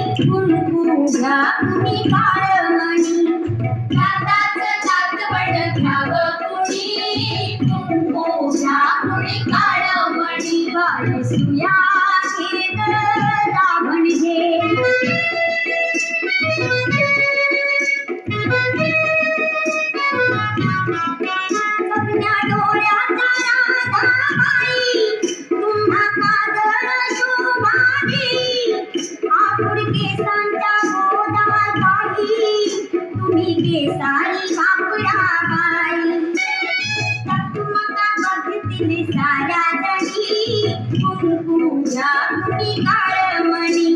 कुंकुजा कुणी काळमणी दाताचं दात बडकावं कुणी कुंकुजा कुणी काळमणी बाळसूया घेत रावण घे सपन्या डोळ्याचा राधाबाई तुम्हा काजळ शोभावी आपुड केसांच्या गोदाताई तुम्ही केसारी बापुराबाई टकमका बघतील साऱ्या जणी कुंकुजा कुणी काळमणी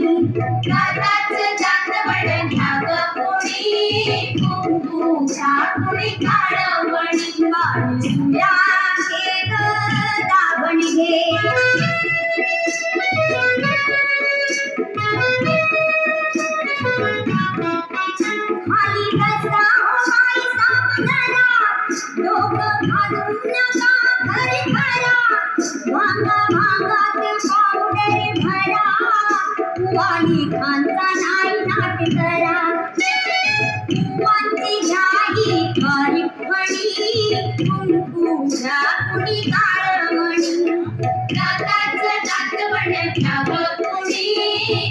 दाताचं दात बडकावं कुणी कुंकुजा कुणी काळमणी बाळसूया घे ग रावण घे खाली बसा हो बाई सावधाना डोकं घालून नका घरी भरा भांगात पावडर भरा वाली खांचा नाही नाट करा कुंकवाची घ्याई खारी फणी कुंकुजा कुणी काळमणी दाताचं दात बडकावं कुणी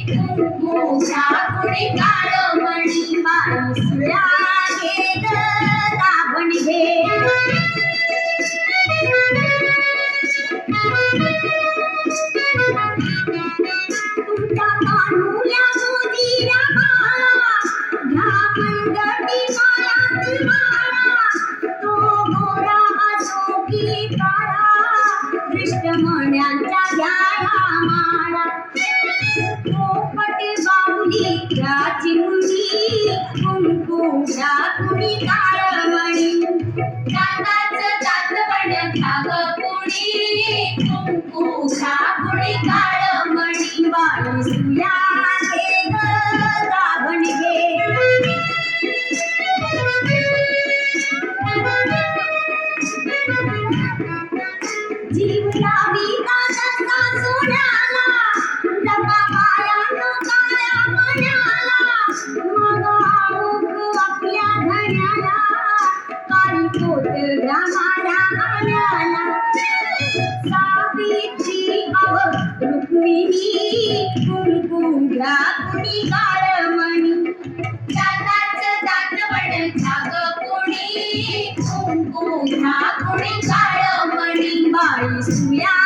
कुंकुजा कुणी काळमणी बाळसूया घे ग रावण घे तुमच्या कान्हुल्या मोदीला बाळा घ्या मनगटी पायात माळा तो गोरा असो की काळा कृष्णमण्यांच्या घ्याया माळा पोपट बाहुली त्याची मुली कुंकुजा कुणी काळमणी दाताचं दात बडकावं कुणी कुंकुजा कुणी काळमणी बाळसूया घे ग रावण घे जीव लावी दादाचा सोन्याला डबा पायानो काळ्या मण्याला मग आऊक आपल्या धण्याला काळी पोत मारा आण्याला सावित्री अव रुक्मिणी कुंकुजा कुणी काळमणी दाताचं दात बडकावं कुणी कुंकुजा कुणी काळमणी बाळसूया